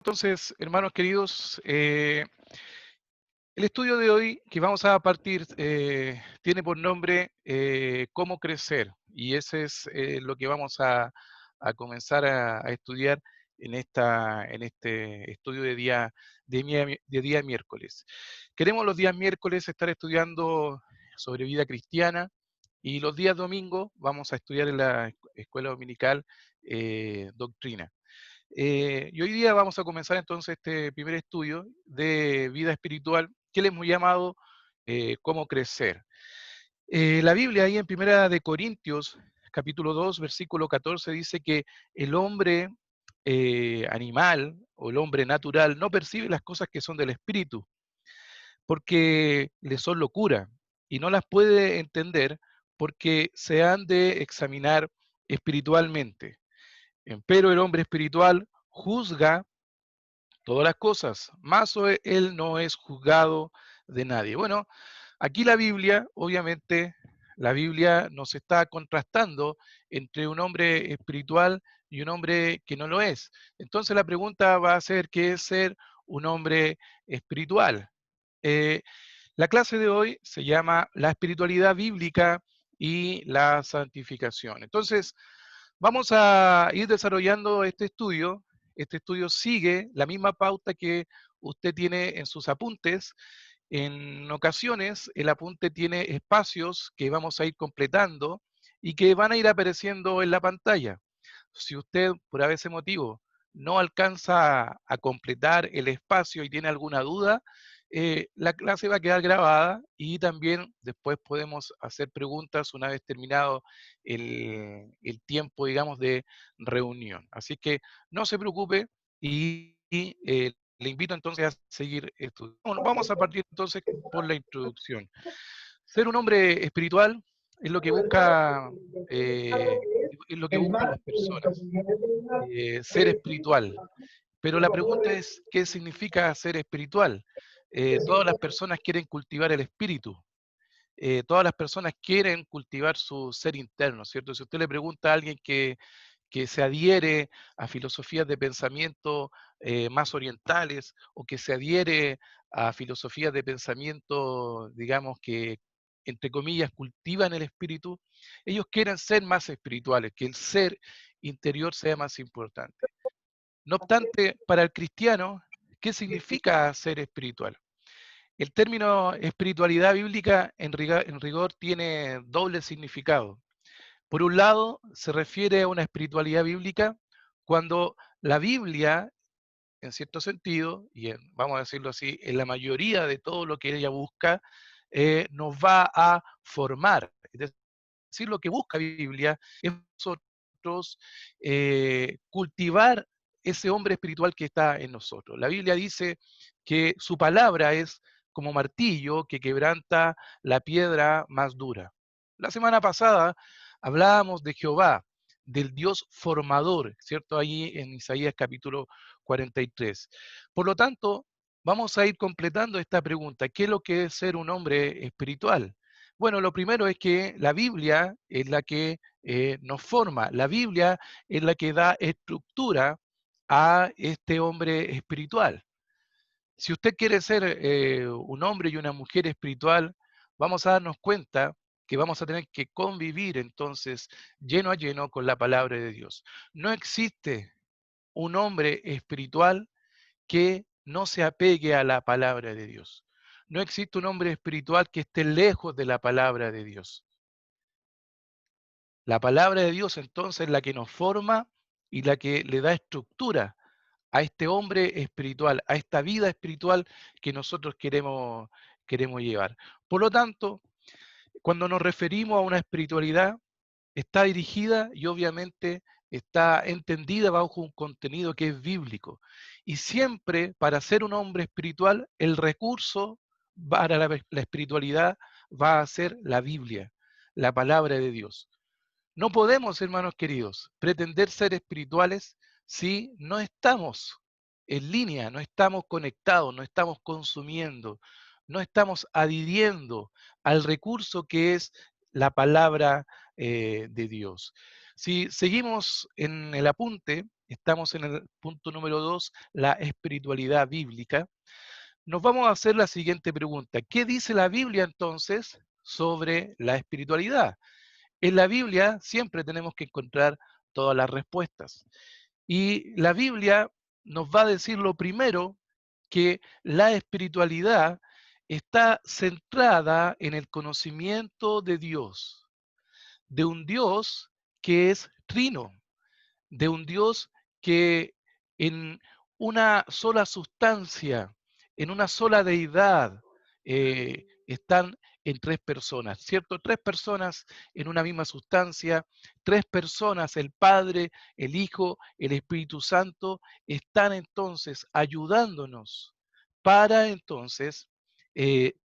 Entonces, hermanos queridos, el estudio de hoy que vamos a partir tiene por nombre Cómo crecer, y ese es lo que vamos a comenzar a estudiar en este estudio de día miércoles. Queremos los días miércoles estar estudiando sobre vida cristiana, y los días domingos vamos a estudiar en la escuela dominical doctrina. Y hoy día vamos a comenzar entonces este primer estudio de vida espiritual que le hemos llamado Cómo crecer. La Biblia ahí en Primera de Corintios, capítulo 2, versículo 14, dice que el hombre animal o el hombre natural no percibe las cosas que son del espíritu, porque le son locura y no las puede entender porque se han de examinar espiritualmente. Pero el hombre espiritual juzga todas las cosas, más él no es juzgado de nadie. Bueno, aquí la Biblia, obviamente, la Biblia nos está contrastando entre un hombre espiritual y un hombre que no lo es. Entonces la pregunta va a ser, ¿qué es ser un hombre espiritual? Eh, la clase de hoy se llama La espiritualidad bíblica y la santificación. Entonces, vamos a ir desarrollando este estudio. Este estudio sigue la misma pauta que usted tiene en sus apuntes. En ocasiones, el apunte tiene espacios que vamos a ir completando y que van a ir apareciendo en la pantalla. Si usted, por ese motivo, no alcanza a completar el espacio y tiene alguna duda, la clase va a quedar grabada y también después podemos hacer preguntas una vez terminado el tiempo, digamos, de reunión. Así que no se preocupe y le invito entonces a seguir estudiando. Bueno, vamos a partir entonces por la introducción. Ser un hombre espiritual es lo que busca, es lo que buscan las personas, ser espiritual. Pero la pregunta es, ¿qué significa ser espiritual? Todas las personas quieren cultivar el espíritu, todas las personas quieren cultivar su ser interno, ¿cierto? Si usted le pregunta a alguien que se adhiere a filosofías de pensamiento más orientales o que se adhiere a filosofías de pensamiento, digamos, que, entre comillas, cultivan el espíritu, ellos quieren ser más espirituales, que el ser interior sea más importante. No obstante, para el cristiano, ¿qué significa ser espiritual? El término espiritualidad bíblica en rigor tiene doble significado. Por un lado, se refiere a una espiritualidad bíblica cuando la Biblia, en cierto sentido, vamos a decirlo así, en la mayoría de todo lo que ella busca, nos va a formar. Es decir, lo que busca la Biblia es nosotros cultivar ese hombre espiritual que está en nosotros. La Biblia dice que su palabra es como martillo que quebranta la piedra más dura. La semana pasada hablábamos de Jehová, del Dios formador, ¿cierto? Ahí en Isaías capítulo 43. Por lo tanto, vamos a ir completando esta pregunta. ¿Qué es lo que es ser un hombre espiritual? Bueno, lo primero es que la Biblia es la que nos forma, la Biblia es la que da estructura a este hombre espiritual. Si usted quiere ser un hombre y una mujer espiritual, vamos a darnos cuenta que vamos a tener que convivir entonces lleno a lleno con la palabra de Dios. No existe un hombre espiritual que no se apegue a la palabra de Dios. No existe un hombre espiritual que esté lejos de la palabra de Dios. La palabra de Dios entonces es la que nos forma y la que le da estructura a este hombre espiritual, a esta vida espiritual que nosotros queremos llevar. Por lo tanto, cuando nos referimos a una espiritualidad, está dirigida y obviamente está entendida bajo un contenido que es bíblico. Y siempre para ser un hombre espiritual, el recurso para la espiritualidad va a ser la Biblia, la palabra de Dios. No podemos, hermanos queridos, pretender ser espirituales si no estamos en línea, no estamos conectados, no estamos consumiendo, no estamos adhiriendo al recurso que es la palabra de Dios. Si seguimos en el apunte, estamos en el punto número 2, la espiritualidad bíblica. Nos vamos a hacer la siguiente pregunta. ¿Qué dice la Biblia entonces sobre la espiritualidad? En la Biblia siempre tenemos que encontrar todas las respuestas. Y la Biblia nos va a decir lo primero, que la espiritualidad está centrada en el conocimiento de un Dios que es trino, de un Dios que en una sola sustancia, en una sola deidad, están en tres personas, ¿cierto? Tres personas en una misma sustancia, tres personas, el Padre, el Hijo, el Espíritu Santo, están entonces ayudándonos para entonces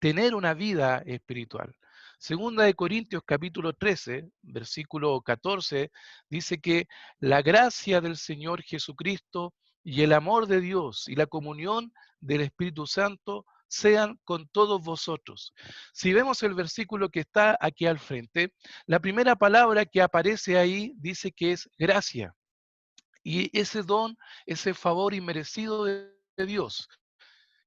tener una vida espiritual. Segunda de Corintios capítulo 13, versículo 14, dice que la gracia del Señor Jesucristo y el amor de Dios y la comunión del Espíritu Santo sean con todos vosotros. Si vemos el versículo que está aquí al frente, la primera palabra que aparece ahí dice que es gracia. Y ese don, ese favor inmerecido de Dios,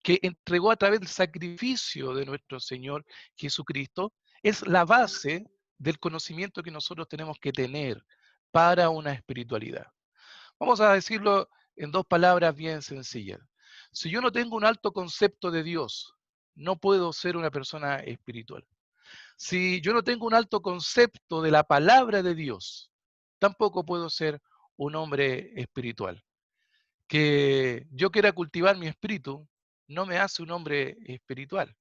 que entregó a través del sacrificio de nuestro Señor Jesucristo, es la base del conocimiento que nosotros tenemos que tener para una espiritualidad. Vamos a decirlo en dos palabras bien sencillas. Si yo no tengo un alto concepto de Dios, no puedo ser una persona espiritual. Si yo no tengo un alto concepto de la palabra de Dios, tampoco puedo ser un hombre espiritual. Que yo quiera cultivar mi espíritu no me hace un hombre espiritual.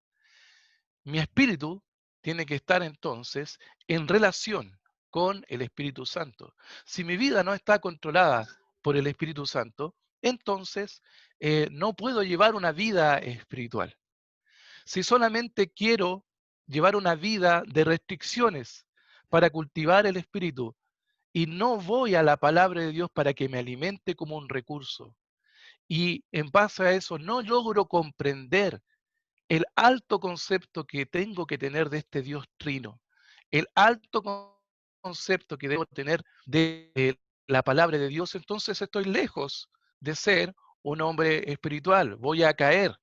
Mi espíritu tiene que estar entonces en relación con el Espíritu Santo. Si mi vida no está controlada por el Espíritu Santo, entonces no puedo llevar una vida espiritual. Si solamente quiero llevar una vida de restricciones para cultivar el Espíritu y no voy a la palabra de Dios para que me alimente como un recurso, y en base a eso no logro comprender el alto concepto que tengo que tener de este Dios trino, el alto concepto que debo tener de la palabra de Dios, entonces estoy lejos de ser un hombre espiritual. Voy a caer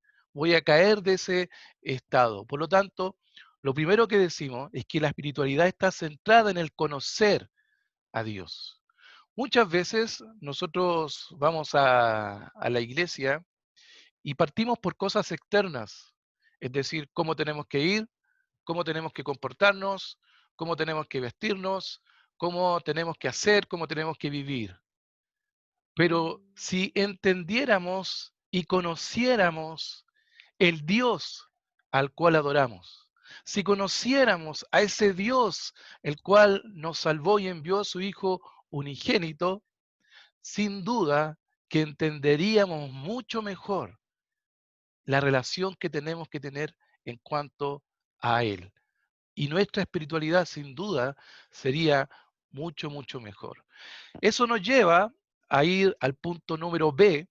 de ese estado. Por lo tanto, lo primero que decimos es que la espiritualidad está centrada en el conocer a Dios. Muchas veces nosotros vamos a la iglesia y partimos por cosas externas, es decir, cómo tenemos que ir, cómo tenemos que comportarnos, cómo tenemos que vestirnos, cómo tenemos que hacer, cómo tenemos que vivir. Pero si entendiéramos y conociéramos el Dios al cual adoramos, si conociéramos a ese Dios el cual nos salvó y envió a su Hijo unigénito, sin duda que entenderíamos mucho mejor la relación que tenemos que tener en cuanto a Él. Y nuestra espiritualidad, sin duda, sería mucho, mucho mejor. Eso nos lleva a ir al punto número B,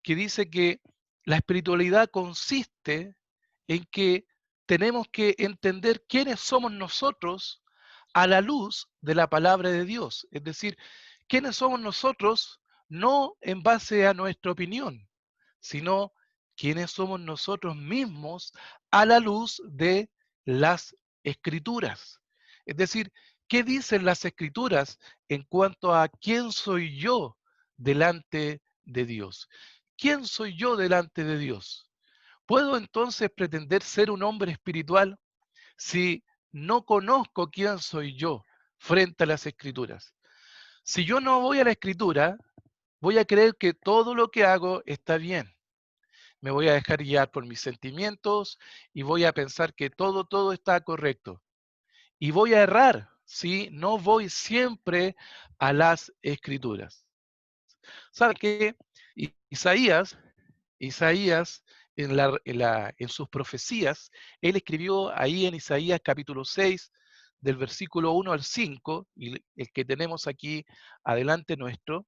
que dice que la espiritualidad consiste en que tenemos que entender quiénes somos nosotros a la luz de la palabra de Dios. Es decir, quiénes somos nosotros no en base a nuestra opinión, sino quiénes somos nosotros mismos a la luz de las escrituras. Es decir, ¿qué dicen las escrituras en cuanto a quién soy yo delante de Dios? ¿Quién soy yo delante de Dios? ¿Puedo entonces pretender ser un hombre espiritual si no conozco quién soy yo frente a las escrituras? Si yo no voy a la escritura, voy a creer que todo lo que hago está bien. Me voy a dejar guiar por mis sentimientos y voy a pensar que todo está correcto. Y voy a errar si no voy siempre a las escrituras. ¿Sabe qué? Isaías en sus profecías, él escribió ahí en Isaías capítulo 6, del versículo 1 al 5, y el que tenemos aquí adelante nuestro,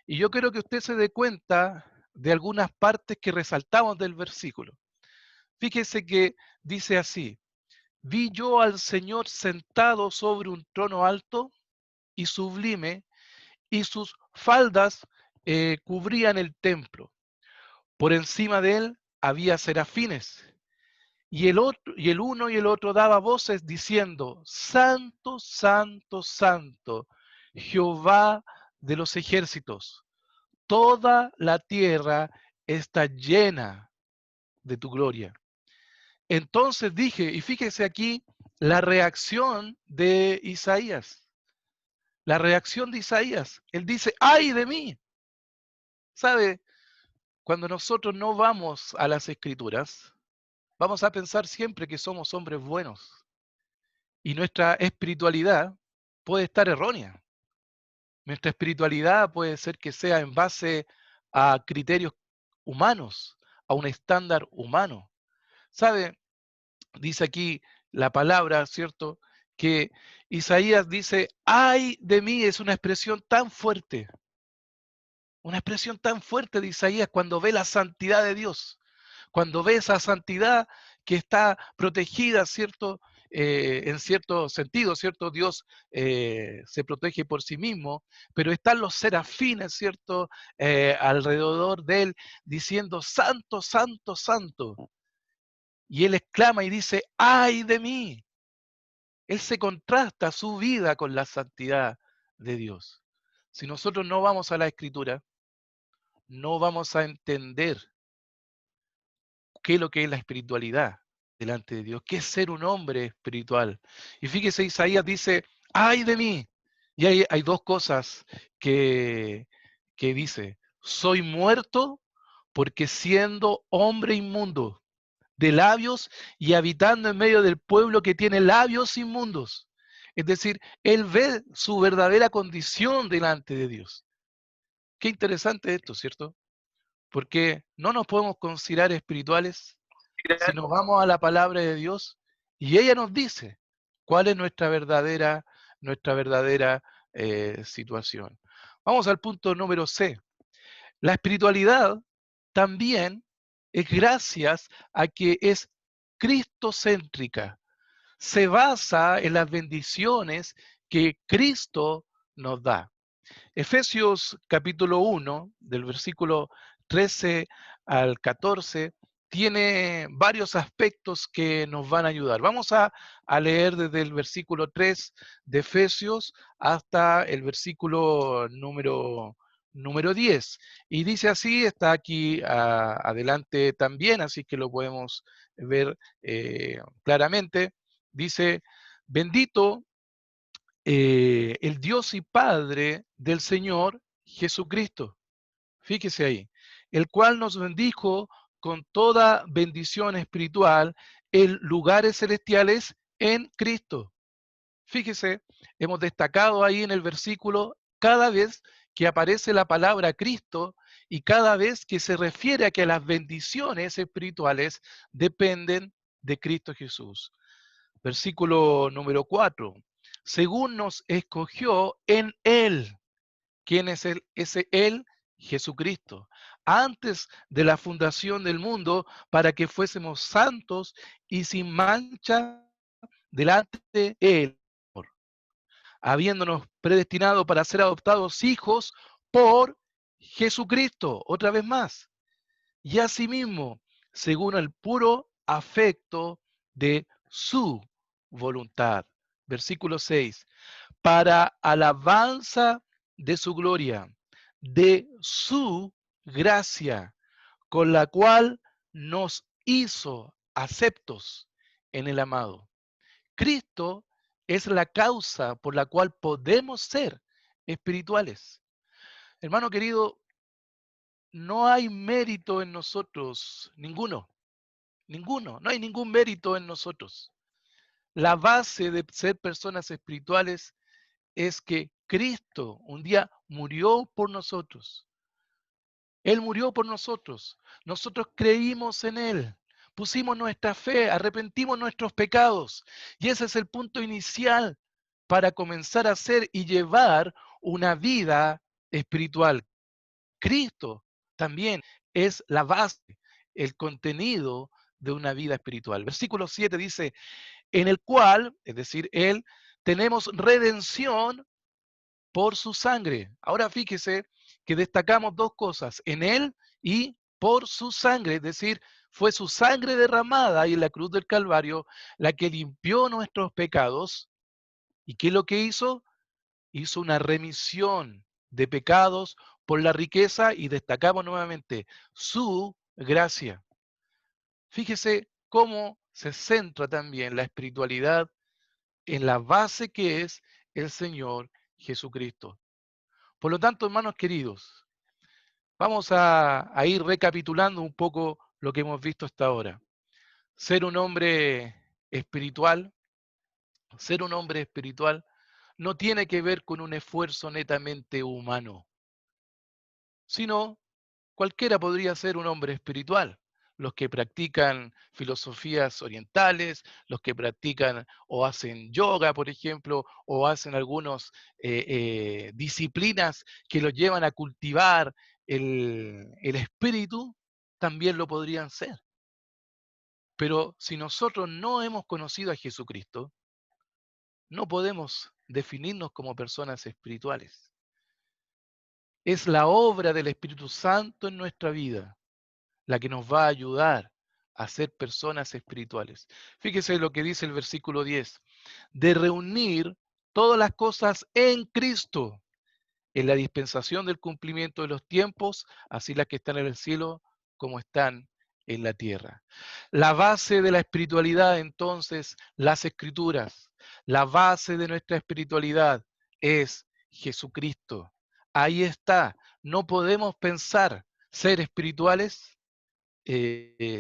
y yo quiero que usted se dé cuenta de algunas partes que resaltamos del versículo. Fíjese que dice así: vi yo al Señor sentado sobre un trono alto y sublime, y sus faldas cubrían el templo. Por encima de él había serafines. Y el uno y el otro daba voces diciendo, Santo, Santo, Santo, Jehová de los ejércitos, toda la tierra está llena de tu gloria. Entonces dije, y fíjese aquí la reacción de Isaías. La reacción de Isaías. Él dice, ¡ay de mí! ¿Sabe? Cuando nosotros no vamos a las escrituras, vamos a pensar siempre que somos hombres buenos. Y nuestra espiritualidad puede estar errónea. Nuestra espiritualidad puede ser que sea en base a criterios humanos, a un estándar humano. ¿Sabe? Dice aquí la palabra, ¿cierto? Que Isaías dice, ay de mí, es una expresión tan fuerte de Isaías cuando ve la santidad de Dios, cuando ve esa santidad que está protegida, ¿cierto? En cierto sentido, ¿cierto? Dios se protege por sí mismo, pero están los serafines, ¿cierto? Alrededor de él diciendo, Santo, Santo, Santo. Y él exclama y dice, ¡ay de mí! Él se contrasta su vida con la santidad de Dios. Si nosotros no vamos a la Escritura, no vamos a entender qué es lo que es la espiritualidad delante de Dios, qué es ser un hombre espiritual. Y fíjese, Isaías dice, ¡ay de mí! Y hay dos cosas que, que dice, soy muerto porque siendo hombre inmundo, de labios y habitando en medio del pueblo que tiene labios inmundos. Es decir, él ve su verdadera condición delante de Dios. Qué interesante esto, ¿cierto? Porque no nos podemos considerar espirituales si nos vamos a la palabra de Dios y ella nos dice cuál es nuestra verdadera situación. Vamos al punto número C. La espiritualidad también es gracias a que es cristocéntrica. Se basa en las bendiciones que Cristo nos da. Efesios capítulo 1, del versículo 13 al 14, tiene varios aspectos que nos van a ayudar. Vamos a leer desde el versículo 3 de Efesios hasta el versículo número 10. Y dice así, está aquí adelante también, así que lo podemos ver claramente. Dice, bendito el Dios y Padre del Señor Jesucristo. Fíjese ahí, el cual nos bendijo con toda bendición espiritual en lugares celestiales en Cristo. Fíjese, hemos destacado ahí en el versículo cada vez que aparece la palabra Cristo y cada vez que se refiere a que las bendiciones espirituales dependen de Cristo Jesús. Versículo número 4. Según nos escogió en Él. ¿Quién es Él? Ese Él, Jesucristo. Antes de la fundación del mundo, para que fuésemos santos y sin mancha delante de Él, habiéndonos predestinado para ser adoptados hijos por Jesucristo. Otra vez más. Y asimismo, según el puro afecto de su voluntad. Versículo 6. Para alabanza de su gloria, de su gracia, con la cual nos hizo aceptos en el amado. Cristo es la causa por la cual podemos ser espirituales. Hermano querido, no hay mérito en nosotros, ninguno, ninguno, no hay ningún mérito en nosotros. La base de ser personas espirituales es que Cristo un día murió por nosotros. Él murió por nosotros. Nosotros creímos en Él. Pusimos nuestra fe, arrepentimos nuestros pecados. Y ese es el punto inicial para comenzar a hacer y llevar una vida espiritual. Cristo también es la base, el contenido de una vida espiritual. Versículo 7 dice, en el cual, es decir, Él, tenemos redención por su sangre. Ahora fíjese que destacamos dos cosas, en Él y por su sangre, es decir, fue su sangre derramada ahí en la cruz del Calvario la que limpió nuestros pecados. ¿Y qué es lo que hizo? Hizo una remisión de pecados por la riqueza y destacamos nuevamente su gracia. Fíjese cómo se centra también la espiritualidad en la base que es el Señor Jesucristo. Por lo tanto, hermanos queridos, vamos a ir recapitulando un poco lo que hemos visto hasta ahora. Ser un hombre espiritual, ser un hombre espiritual no tiene que ver con un esfuerzo netamente humano, sino cualquiera podría ser un hombre espiritual. Los que practican filosofías orientales, los que practican o hacen yoga, por ejemplo, o hacen algunas disciplinas que los llevan a cultivar el espíritu, también lo podrían ser. Pero si nosotros no hemos conocido a Jesucristo, no podemos definirnos como personas espirituales. Es la obra del Espíritu Santo en nuestra vida la que nos va a ayudar a ser personas espirituales. Fíjese lo que dice el versículo 10, de reunir todas las cosas en Cristo, en la dispensación del cumplimiento de los tiempos, así las que están en el cielo como están en la tierra. La base de la espiritualidad, entonces, las escrituras. La base de nuestra espiritualidad es Jesucristo. Ahí está. No podemos pensar ser espirituales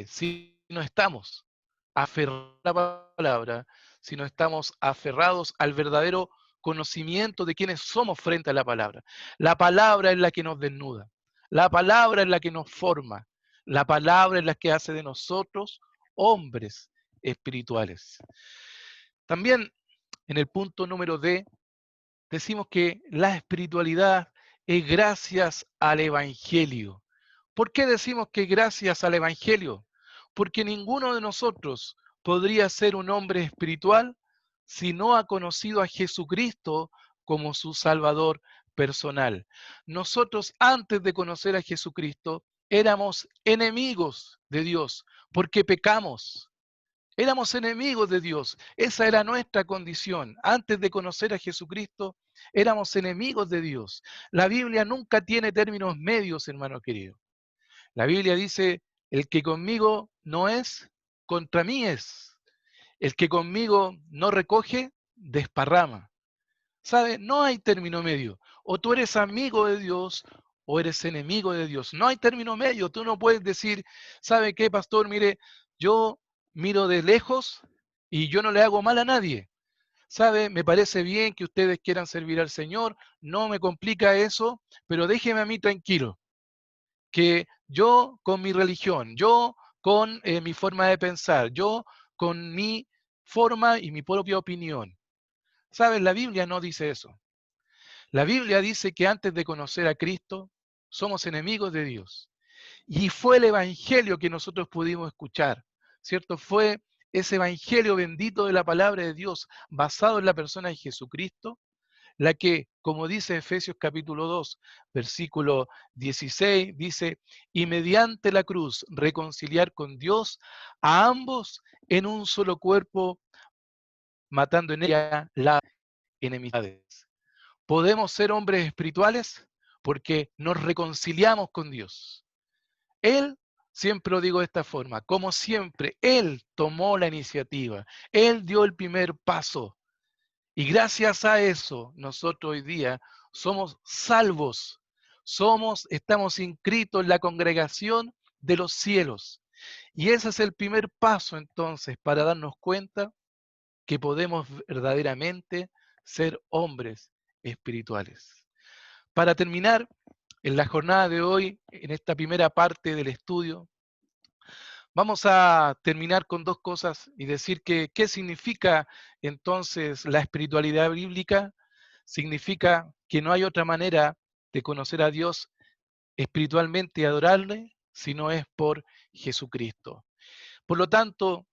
si no estamos aferrados a la palabra, si no estamos aferrados al verdadero conocimiento de quiénes somos frente a la palabra. La palabra es la que nos desnuda, la palabra es la que nos forma, la palabra es la que hace de nosotros hombres espirituales. También en el punto número D decimos que la espiritualidad es gracias al Evangelio. ¿Por qué decimos que gracias al Evangelio? Porque ninguno de nosotros podría ser un hombre espiritual si no ha conocido a Jesucristo como su Salvador personal. Nosotros antes de conocer a Jesucristo éramos enemigos de Dios porque pecamos. Éramos enemigos de Dios. Esa era nuestra condición. Antes de conocer a Jesucristo, éramos enemigos de Dios. La Biblia nunca tiene términos medios, hermano querido. La Biblia dice, el que conmigo no es, contra mí es. El que conmigo no recoge, desparrama. ¿Sabe? No hay término medio. O tú eres amigo de Dios o eres enemigo de Dios. No hay término medio. Tú no puedes decir, ¿sabe qué, pastor? Mire, yo miro de lejos y yo no le hago mal a nadie. ¿Sabe? Me parece bien que ustedes quieran servir al Señor. No me complica eso, pero déjeme a mí tranquilo. Que yo con mi religión, yo con mi forma de pensar, yo con mi forma y mi propia opinión. ¿Sabes? La Biblia no dice eso. La Biblia dice que antes de conocer a Cristo, somos enemigos de Dios. Y fue el Evangelio que nosotros pudimos escuchar, ¿cierto? Fue ese Evangelio bendito de la palabra de Dios, basado en la persona de Jesucristo, la que, como dice Efesios capítulo 2, versículo 16, dice, y mediante la cruz reconciliar con Dios a ambos en un solo cuerpo, matando en ella las enemistades. Podemos ser hombres espirituales porque nos reconciliamos con Dios. Él, siempre lo digo de esta forma, como siempre, Él tomó la iniciativa, Él dio el primer paso. Y gracias a eso, nosotros hoy día somos salvos, estamos inscritos en la congregación de los cielos. Y ese es el primer paso entonces para darnos cuenta que podemos verdaderamente ser hombres espirituales. Para terminar, en la jornada de hoy, en esta primera parte del estudio, vamos a terminar con dos cosas y decir que qué significa entonces la espiritualidad bíblica. Significa que no hay otra manera de conocer a Dios espiritualmente y adorarle si no es por Jesucristo. Por lo tanto,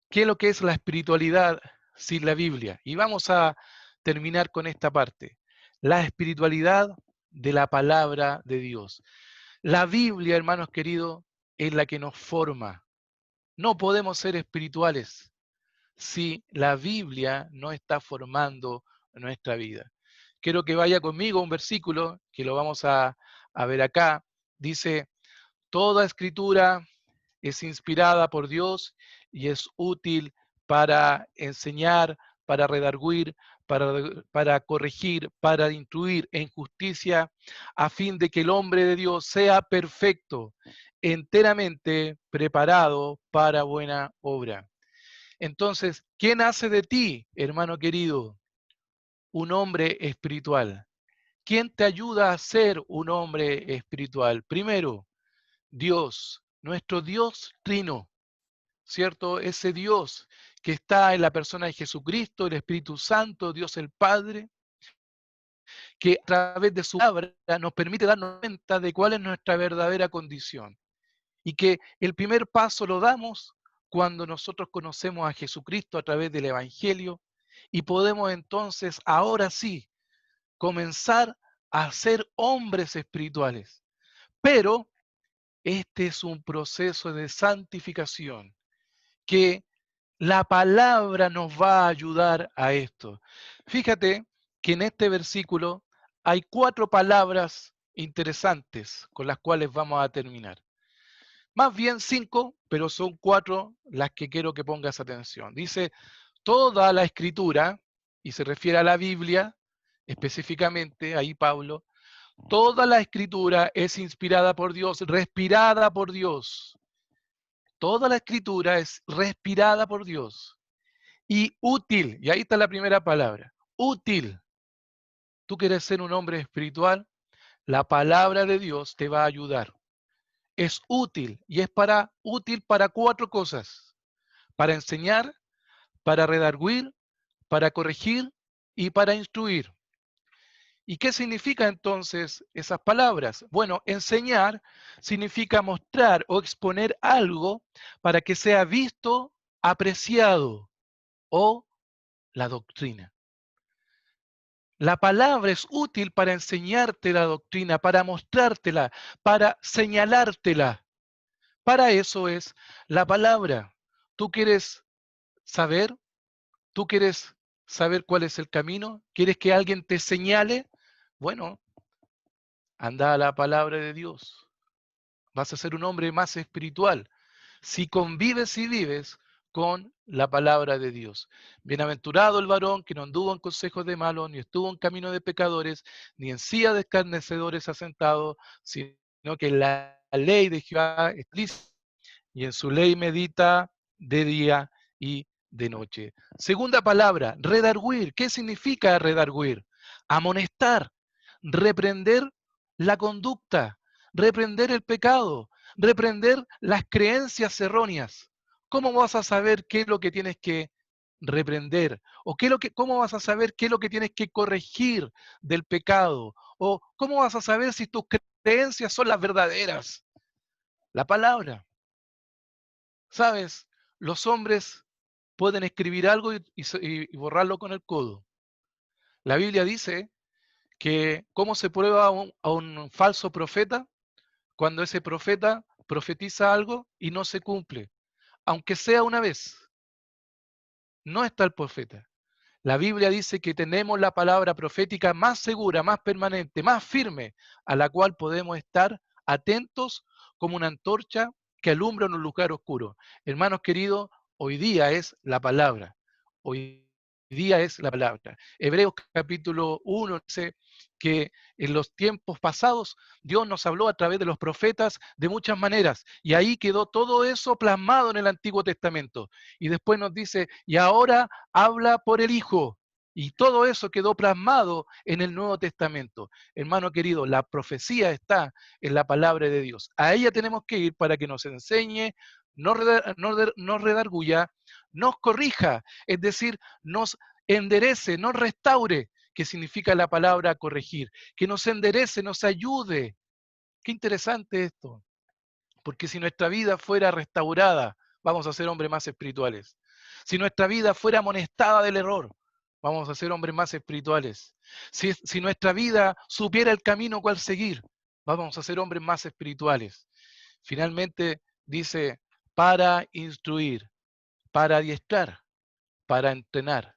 ¿qué es lo que es la espiritualidad sin la Biblia? Y vamos a terminar con esta parte. La espiritualidad de la palabra de Dios. La Biblia, hermanos queridos, es la que nos forma. No podemos ser espirituales si la Biblia no está formando nuestra vida. Quiero que vaya conmigo a un versículo que lo vamos a ver acá. Dice, toda escritura es inspirada por Dios y es útil para enseñar, para redarguir, para corregir, para instruir en justicia, a fin de que el hombre de Dios sea perfecto, enteramente preparado para buena obra. Entonces, ¿quién hace de ti, hermano querido, un hombre espiritual? ¿Quién te ayuda a ser un hombre espiritual? Primero, Dios, nuestro Dios trino, ¿cierto? Ese Dios que está en la persona de Jesucristo, el Espíritu Santo, Dios el Padre, que a través de su palabra nos permite darnos cuenta de cuál es nuestra verdadera condición. Y que el primer paso lo damos cuando nosotros conocemos a Jesucristo a través del Evangelio y podemos entonces, ahora sí, comenzar a ser hombres espirituales. Pero este es un proceso de santificación que la palabra nos va a ayudar a esto. Fíjate que en este versículo hay 4 palabras interesantes con las cuales vamos a terminar. Más bien 5, pero son 4 las que quiero que pongas atención. Dice, toda la escritura, y se refiere a la Biblia, específicamente, ahí Pablo, toda la escritura es inspirada por Dios, respirada por Dios. Toda la escritura es respirada por Dios y útil. Y ahí está la primera palabra, útil. Tú quieres ser un hombre espiritual, la palabra de Dios te va a ayudar. Es útil y es útil para 4 cosas. Para enseñar, para redarguir, para corregir y para instruir. ¿Y qué significa entonces esas palabras? Bueno, enseñar significa mostrar o exponer algo para que sea visto, apreciado, o la doctrina. La palabra es útil para enseñarte la doctrina, para mostrártela, para señalártela. Para eso es la palabra. ¿Tú quieres saber? ¿Tú quieres saber cuál es el camino? ¿Quieres que alguien te señale? Bueno, anda a la palabra de Dios. Vas a ser un hombre más espiritual si convives y vives con la palabra de Dios. Bienaventurado el varón que no anduvo en consejos de malos, ni estuvo en camino de pecadores, ni en silla de escarnecedores asentado, sino que la ley de Jehová es lista y en su ley medita de día y de noche. Segunda palabra, redarguir. ¿Qué significa redarguir? Amonestar, reprender la conducta, reprender el pecado, reprender las creencias erróneas. ¿Cómo vas a saber qué es lo que tienes que reprender? ¿O cómo vas a saber qué es lo que tienes que corregir del pecado? ¿O cómo vas a saber si tus creencias son las verdaderas? La palabra. ¿Sabes? Los hombres pueden escribir algo y borrarlo con el codo. La Biblia dice que cómo se prueba a un falso profeta cuando ese profeta profetiza algo y no se cumple, aunque sea una vez. No está el profeta. La Biblia dice que tenemos la palabra profética más segura, más permanente, más firme, a la cual podemos estar atentos como una antorcha que alumbra en un lugar oscuro. Hermanos queridos, hoy día es la palabra. Hoy día es la palabra. Hebreos capítulo 1 dice que en los tiempos pasados Dios nos habló a través de los profetas de muchas maneras y ahí quedó todo eso plasmado en el Antiguo Testamento. Y después nos dice, y ahora habla por el Hijo. Y todo eso quedó plasmado en el Nuevo Testamento. Hermano querido, la profecía está en la palabra de Dios. A ella tenemos que ir para que nos enseñe, nos redarguya, nos corrija, es decir, nos enderece, nos restaure, que significa la palabra corregir, que nos enderece, nos ayude. Qué interesante esto, porque si nuestra vida fuera restaurada, vamos a ser hombres más espirituales. Si nuestra vida fuera amonestada del error, vamos a ser hombres más espirituales. Si nuestra vida supiera el camino cual seguir, vamos a ser hombres más espirituales. Finalmente dice, para instruir, para adiestrar, para entrenar,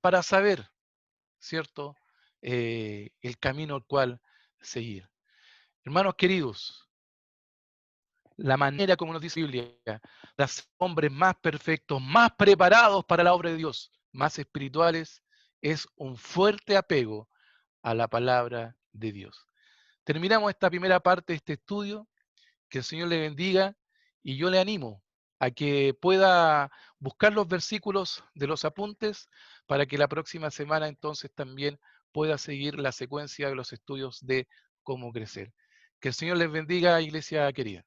para saber, ¿cierto? El camino al cual seguir. Hermanos queridos, la manera como nos dice la Biblia, de ser hombres más perfectos, más preparados para la obra de Dios, más espirituales, es un fuerte apego a la palabra de Dios. Terminamos esta primera parte de este estudio. Que el Señor le bendiga y yo le animo a que pueda buscar los versículos de los apuntes para que la próxima semana entonces también pueda seguir la secuencia de los estudios de cómo crecer. Que el Señor les bendiga, iglesia querida.